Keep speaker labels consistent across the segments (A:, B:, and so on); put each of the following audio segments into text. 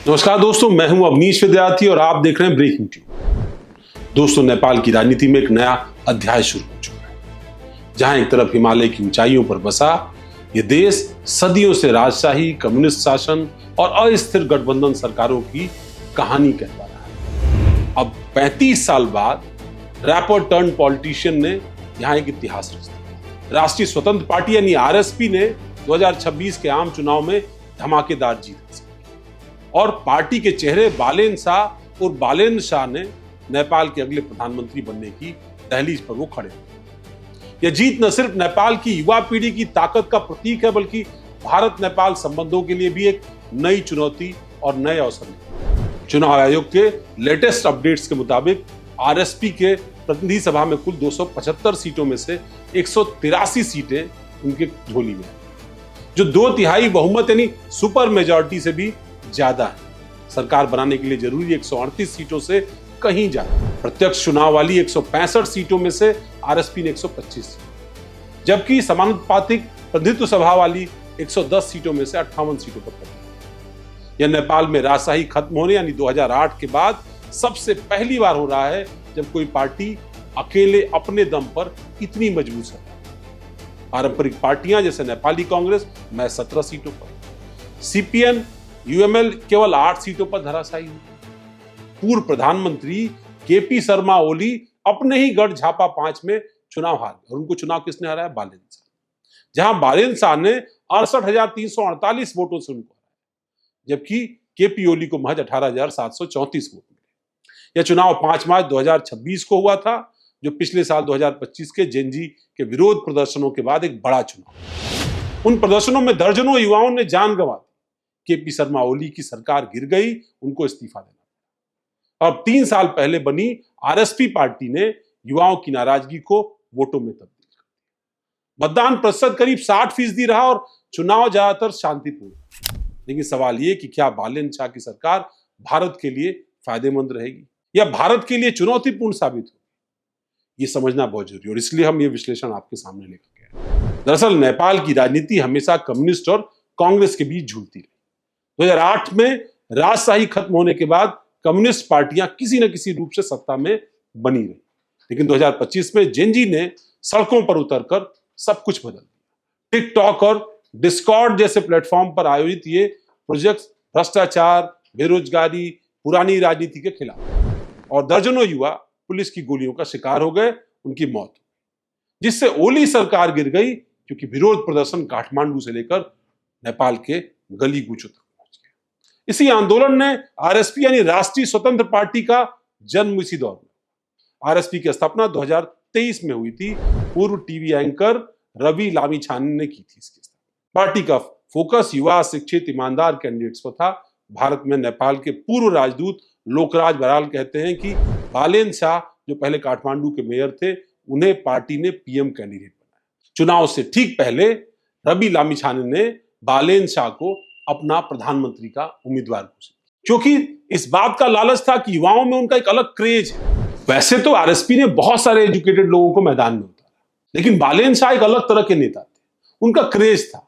A: नमस्कार दोस्तों, मैं हूं अवनीश विद्यार्थी और आप देख रहे हैं ब्रेकिंग ट्यूब। दोस्तों, नेपाल की राजनीति में एक नया अध्याय शुरू हो चुका है। जहां एक तरफ हिमालय की ऊंचाइयों पर बसा ये देश सदियों से राजशाही, कम्युनिस्ट शासन और अस्थिर गठबंधन सरकारों की कहानी कहता रहा है। अब 35 साल बाद रैपर टर्न पॉलिटिशियन ने यहां एक इतिहास रच दिया। राष्ट्रीय स्वतंत्र पार्टी यानी आरएसपी ने 2026 के आम चुनाव में धमाकेदार जीत हासिल और पार्टी के चेहरे बालेन शाह और बालेन शाह ने नेपाल के अगले प्रधानमंत्री बनने की दहलीज पर वो खड़े हुए। यह जीत न सिर्फ नेपाल की युवा पीढ़ी की ताकत का प्रतीक है, बल्कि भारत नेपाल संबंधों के लिए भी एक नई चुनौती और नए अवसर। चुनाव आयोग के लेटेस्ट अपडेट्स के मुताबिक आरएसपी के प्रतिनिधि सभा में कुल 275 सीटों में से 183 सीटें उनके झोली में है, जो 2/3 बहुमत यानी सुपर मेजॉरिटी से भी ज्यादा है। सरकार बनाने के लिए जरूरी 138 सीटों से कहीं ज्यादा। प्रत्यक्ष चुनाव वाली 165 सीटों में से आरएसपी ने 125 सीट, जबकि समानुपातिक प्रतिनिधित्व सभा वाली 110 सीटों में से 58 सीटों पर पहुंची। यह नेपाल में राजशाही खत्म होने यानी 2008 के बाद सबसे पहली बार हो रहा है जब कोई पार्टी अकेले अपने दम पर इतनी मजबूत है। पारंपरिक पार्टियां जैसे नेपाली कांग्रेस में 17 सीटों पर, सीपीएन यूएमएल केवल 8 सीटों पर धराशायी हुई। पूर्व प्रधानमंत्री केपी शर्मा ओली अपने ही गढ़ झापा 5 में चुनाव हार गए और उनको चुनाव किसने हराया? बालेन शाह। जहां बालेन शाह ने 68,348 वोटों से उनको हराया, जबकि केपी ओली को महज 18,734 वोट मिले। यह चुनाव 5 मार्च 2026 को हुआ था, जो पिछले साल 2025 के जेनजी के विरोध प्रदर्शनों के बाद एक बड़ा चुनाव। उन प्रदर्शनों में दर्जनों युवाओं ने जान गंवा दी। केपी शर्मा ओली की सरकार गिर गई, उनको इस्तीफा देना पड़ा। अब 3 साल पहले बनी आरएसपी पार्टी ने युवाओं की नाराजगी को वोटों में तब्दील कर दिया। मतदान प्रतिशत करीब 60% रहा और चुनाव ज्यादातर शांतिपूर्ण। लेकिन सवाल ये कि क्या बालेन शाह की सरकार भारत के लिए फायदेमंद रहेगी या भारत के लिए चुनौतीपूर्ण साबित होगी? ये समझना बहुत जरूरी है और इसलिए हम ये विश्लेषण आपके सामने लेकर गए। दरअसल नेपाल की राजनीति हमेशा कम्युनिस्ट और कांग्रेस के बीच झूलती रही। 2008 में राजशाही खत्म होने के बाद कम्युनिस्ट पार्टियां किसी न किसी रूप से सत्ता में बनी रही, लेकिन 2025 में जेनजी ने सड़कों पर उतरकर सब कुछ बदल दिया। टिकटॉक और डिस्कॉर्ड जैसे प्लेटफॉर्म पर आयोजित ये प्रोजेक्ट भ्रष्टाचार, बेरोजगारी, पुरानी राजनीति के खिलाफ और दर्जनों युवा पुलिस की गोलियों का शिकार हो गए, उनकी मौत हो गई, जिससे ओली सरकार गिर गई, क्योंकि विरोध प्रदर्शन काठमांडू से लेकर नेपाल के गली कूचों तक। इसी आंदोलन ने आरएसपी यानी राष्ट्रीय स्वतंत्र पार्टी का जन्म इसी दौर में। आरएसपी की स्थापना 2023 में हुई थी। पूर्व टीवी एंकर रवि लामिछाने ने की थी इसकी स्थापना। पार्टी का फोकस युवा, शिक्षित, ईमानदार कैंडिडेट्स पर था। भारत में नेपाल के पूर्व राजदूत लोकराज बराल कहते हैं कि बालेन शाह, जो पहले काठमांडू के मेयर थे, उन्हें पार्टी ने पीएम कैंडिडेट बनाया। चुनाव से ठीक पहले रवि लामिछाने ने बालेन शाह को अपना प्रधानमंत्री का उम्मीदवार घोषित, क्योंकि इस बात का लालच था कि युवाओं में उनका एक अलग क्रेज है। वैसे तो आरएसपी ने बहुत सारे एजुकेटेड लोगों को मैदान में उतारा, लेकिन बालेन शाह एक अलग तरह के नेता थे, उनका क्रेज था।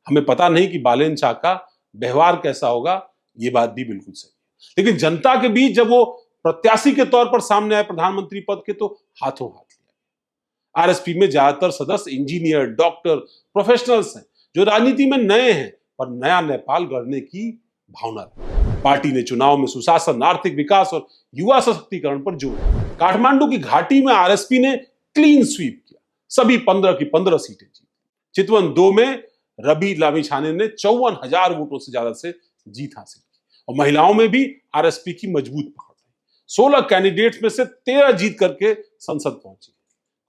A: हमें पता नहीं कि बालेन शाह का व्यवहार कैसा होगा, ये बात भी बिल्कुल सही है, लेकिन जनता के बीच जब वो प्रत्याशी के तौर पर सामने आए प्रधानमंत्री पद के, तो हाथों हाथ लिया। आरएसपी में ज्यादातर सदस्य इंजीनियर, डॉक्टर, प्रोफेशनल्स हैं, जो राजनीति में नए हैं और नया नेपाल गढ़ने की भावना रखी। पार्टी ने चुनाव में सुशासन, आर्थिक विकास और युवा सशक्तिकरण पर जोर दिया। काठमांडू की घाटी में आरएसपी ने क्लीन स्वीप किया, सभी 15 की 15 सीटें जीती। चितवन 2 में रवि लामिछाने ने 54,000 वोटों से ज्यादा से जीत हासिल की और महिलाओं में भी आरएसपी की मजबूत पकड़ रही। 16 कैंडिडेट्स में से 13 जीत करके संसद पहुंची।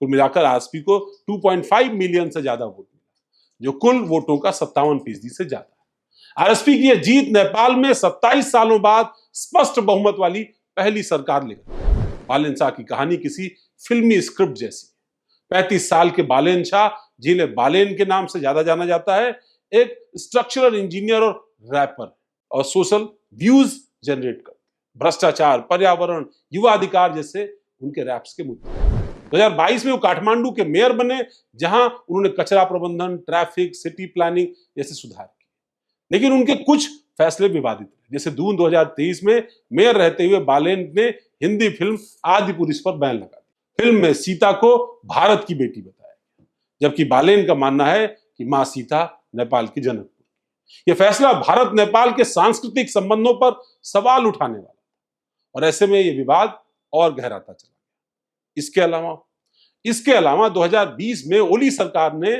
A: कुल मिलाकर आरएसपी को 2.5 मिलियन से ज्यादा वोट, जो कुल वोटों का 57% से ज्यादा है। आरएसपी की यह जीत नेपाल में 27 सालों बाद स्पष्ट बहुमत वाली पहली सरकार लेकर। बालेन शाह की कहानी किसी फिल्मी स्क्रिप्ट जैसी है। 35 साल के बालेन शाह, जिन्हें बालेन के नाम से ज्यादा जाना जाता है, एक स्ट्रक्चरल इंजीनियर और रैपर और सोशल व्यूज जनरेट करते। भ्रष्टाचार, पर्यावरण, युवा अधिकार जैसे उनके रैप्स के मुद्दे। 2022 में वो काठमांडू के मेयर बने, जहां उन्होंने कचरा प्रबंधन, ट्रैफिक, सिटी प्लानिंग जैसे सुधार किए। लेकिन उनके कुछ फैसले विवादित रहे। जैसे जून 2023 में मेयर रहते हुए बालेन ने हिंदी फिल्म आदिपुरुष पर बैन लगा दी। फिल्म में सीता को भारत की बेटी बताया गया, जबकि बालेन का मानना है कि मां सीता नेपाल की जनकपुर। यह फैसला भारत नेपाल के सांस्कृतिक संबंधों पर सवाल उठाने वाला और ऐसे में यह विवाद और गहराता चला गया। इसके अलावा 2020 में ओली सरकार ने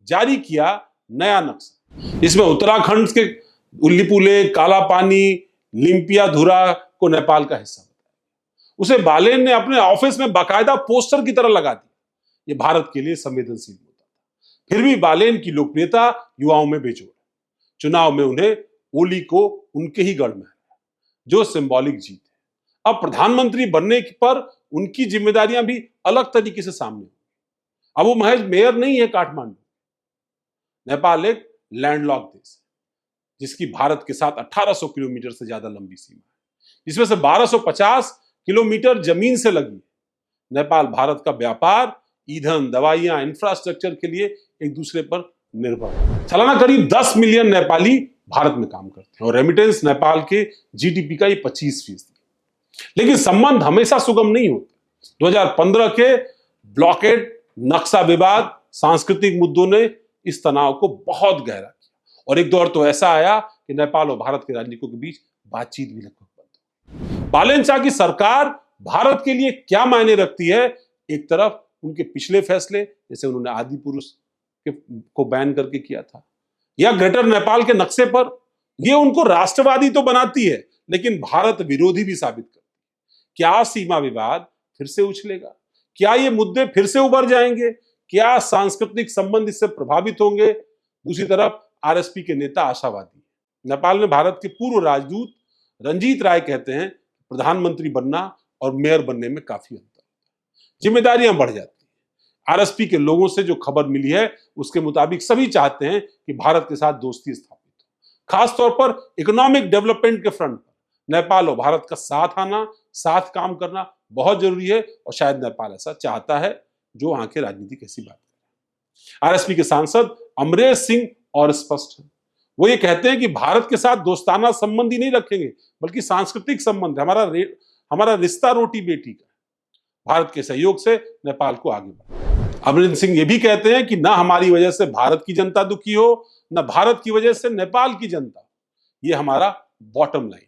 A: जारी किया नया नक्शा। इसमें उत्तराखंड के उल्लीपुले, कालापानी, लिम्पियाधुरा को नेपाल का हिस्सा बताया। उसे बालेन ने अपने ऑफिस में बाकायदा पोस्टर की तरह लगा दिया। यह भारत के लिए संवेदनशील मुद्दा था। फिर भी बालेन की लोकप्रियता युवाओं में बेजोड़ है। चुनाव में उन्हें ओली को उनके ही गढ़ में हराया, जो सिंबॉलिक जीत है। अब प्रधानमंत्री बनने पर उनकी जिम्मेदारियां भी अलग तरीके से सामने आई। अब वो महज मेयर नहीं है काठमांडू। नेपाल एक लैंडलॉक देश है जिसकी भारत के साथ 1800 किलोमीटर से ज्यादा लंबी सीमा है, जिसमें से 1250 किलोमीटर जमीन से लगी है। नेपाल भारत का व्यापार, ईंधन, दवाइयां, इंफ्रास्ट्रक्चर के लिए एक दूसरे पर निर्भर है। सालाना करीब 10 मिलियन नेपाली भारत में काम करते हैं और रेमिटेंस नेपाल के जीडीपी का ये 25%। लेकिन संबंध हमेशा सुगम नहीं होते। 2015 के ब्लॉकेड, नक्शा विवाद, सांस्कृतिक मुद्दों ने इस तनाव को बहुत गहरा किया और एक दौर तो ऐसा आया कि नेपाल और भारत के राजनीतिकों के बीच बातचीत भी लगभग बंद हो। बालेन शाह की सरकार भारत के लिए क्या मायने रखती है? एक तरफ उनके पिछले फैसले, जैसे उन्होंने आदिपुरुष को बैन करके किया था, या ग्रेटर नेपाल के नक्शे पर, ये उनको राष्ट्रवादी तो बनाती है लेकिन भारत विरोधी भी साबित करती है। क्या सीमा विवाद फिर से उछलेगा? क्या ये मुद्दे फिर से उभर जाएंगे? क्या सांस्कृतिक संबंध इससे प्रभावित होंगे? दूसरी तरफ आरएसपी के नेता आशावादी हैं। नेपाल में भारत के पूर्व राजदूत रंजीत राय कहते हैं प्रधानमंत्री बनना और मेयर बनने में काफी अंतर है, जिम्मेदारियां बढ़ जाती हैं। आरएसपी के लोगों से जो खबर मिली है उसके मुताबिक सभी चाहते हैं कि भारत के साथ दोस्ती स्थापित हो। खासतौर पर इकोनॉमिक डेवलपमेंट के फ्रंट पर नेपाल और भारत का साथ आना, साथ काम करना बहुत जरूरी है और शायद नेपाल ऐसा चाहता है, जो वहां के राजनीति कैसी बात करें। आरएसपी के सांसद अमरेश सिंह और स्पष्ट है। वो ये कहते हैं कि भारत के साथ दोस्ताना संबंध ही नहीं रखेंगे बल्कि सांस्कृतिक संबंध, हमारा रिश्ता रोटी बेटी का। भारत के सहयोग से नेपाल को आगे बढ़ाएं। अमरेश सिंह ये भी कहते हैं कि ना हमारी वजह से भारत की जनता दुखी हो, ना भारत की वजह से नेपाल की जनता। ये हमारा बॉटम लाइन।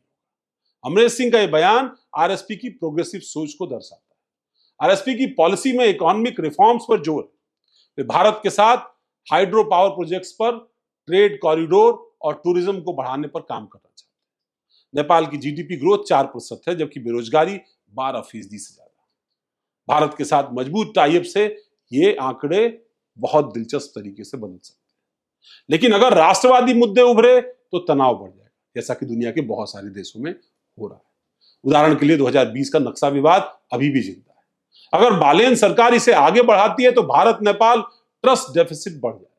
A: अमरेश सिंह का यह बयान आरएसपी की प्रोग्रेसिव सोच को दर्शाता है। आरएसपी की पॉलिसी में इकोनॉमिक रिफॉर्म्स पर जोर है। वे भारत के साथ हाइड्रो पावर प्रोजेक्ट्स पर, ट्रेड कॉरिडोर और टूरिज्म को बढ़ाने पर काम करना चाहते हैं। नेपाल की जीडीपी ग्रोथ 4% है, जबकि बेरोजगारी 12% से ज्यादा। भारत के साथ मजबूत टाइप से ये आंकड़े बहुत दिलचस्प तरीके से बदल सकते हैं। लेकिन अगर राष्ट्रवादी मुद्दे उभरे तो तनाव बढ़ जाएगा, जैसा कि दुनिया के बहुत सारे देशों में हो रहा है। उदाहरण के लिए 2020 का नक्शा विवाद अभी भी जिंदा है। अगर बालेन सरकार इसे आगे बढ़ाती है तो भारत नेपाल ट्रस्ट डेफिसिट बढ़ जाएगा।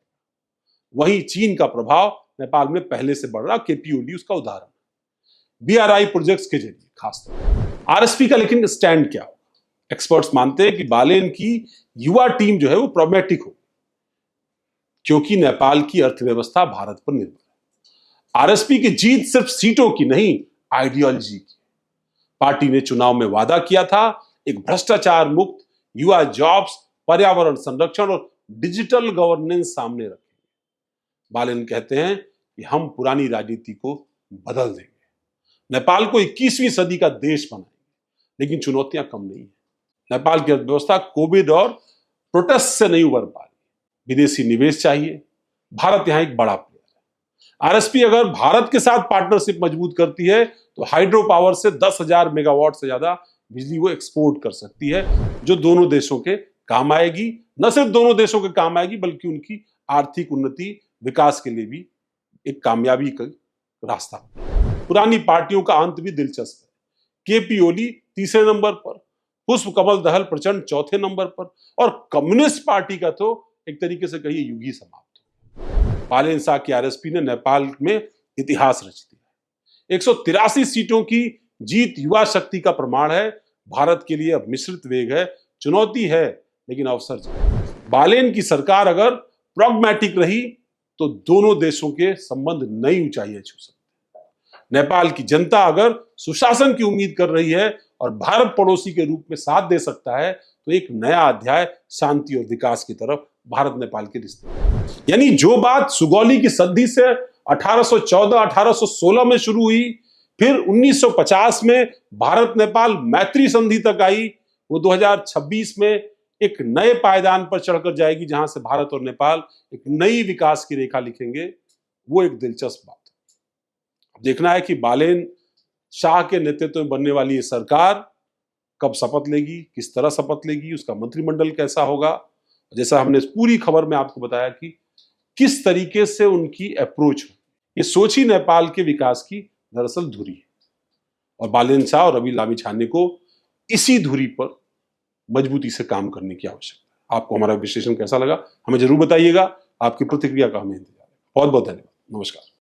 A: वहीं चीन का प्रभाव नेपाल में पहले से बढ़ रहा, केपी ओली उसका उदाहरण है। बीआरआई प्रोजेक्ट्स के जरिए खासतौर पर आरएसपी का लेकिन स्टैंड क्या होगा? एक्सपर्ट्स मानते हैं कि बालेन की युवा टीम जो है वो प्रॉब्लमेटिक हो, क्योंकि नेपाल की अर्थव्यवस्था भारत पर निर्भर है। आरएसपी की जीत सिर्फ सीटों की नहीं, आइडियोलॉजी की। पार्टी ने चुनाव में वादा किया था एक भ्रष्टाचार मुक्त, युवा जॉब्स, पर्यावरण संरक्षण और डिजिटल गवर्नेंस सामने रखेंगे। बालेन कहते हैं कि हम पुरानी राजनीति को बदल देंगे, नेपाल को 21वीं सदी का देश बनाएंगे। लेकिन चुनौतियां कम नहीं है। नेपाल की अर्थव्यवस्था कोविड और प्रोटेस्ट से नहीं उबर पा रही। विदेशी निवेश चाहिए। भारत यहां एक बड़ा प्लेयर है। आरएसपी अगर भारत के साथ पार्टनरशिप मजबूत करती है तो हाइड्रो पावर से 10,000 मेगावाट से ज्यादा बिजली वो एक्सपोर्ट कर सकती है, जो दोनों देशों के काम आएगी। न सिर्फ दोनों देशों के काम आएगी बल्कि उनकी आर्थिक उन्नति, विकास के लिए भी एक कामयाबी का रास्ता। पुरानी पार्टियों का अंत भी दिलचस्प है। केपी ओली तीसरे नंबर पर, पुष्प कमल दहल प्रचंड चौथे नंबर पर और कम्युनिस्ट पार्टी का तो एक तरीके से कहिए युग ही समाप्त हो। बालेन शाह की आरएसपी ने नेपाल में इतिहास रच दिया। 183 सीटों की जीत युवा शक्ति का प्रमाण है। भारत के लिए अब मिश्रित वेग है, चुनौती है लेकिन अवसर है। बालेन की सरकार अगर प्रॉग्मैटिक रही तो दोनों देशों के संबंध नई ऊंचाइयां छू सकते हैं। नेपाल की जनता अगर सुशासन की उम्मीद कर रही है और भारत पड़ोसी के रूप में साथ दे सकता है, तो एक नया अध्याय शांति और विकास की तरफ भारत नेपाल के रिश्ते। यानी जो बात सुगौली की संधि से 1814-1816 में शुरू हुई, फिर 1950 में भारत नेपाल मैत्री संधि तक आई, वो 2026 में एक नए पायदान पर चढ़कर जाएगी, जहां से भारत और नेपाल एक नई विकास की रेखा लिखेंगे। वो एक दिलचस्प बात है। देखना है कि बालेन शाह के नेतृत्व में बनने वाली ये सरकार कब शपथ लेगी, किस तरह शपथ लेगी, उसका मंत्रिमंडल कैसा होगा। जैसा हमने इस पूरी खबर में आपको बताया कि किस तरीके से उनकी अप्रोच हो, ये सोच ही नेपाल के विकास की दरअसल धुरी है। और बालेन शाह और रवि लामिछाने को इसी धुरी पर मजबूती से काम करने की आवश्यकता है। आपको हमारा विश्लेषण कैसा लगा, हमें जरूर बताइएगा। आपकी प्रतिक्रिया का हमें इंतजार है। बहुत बहुत धन्यवाद। नमस्कार।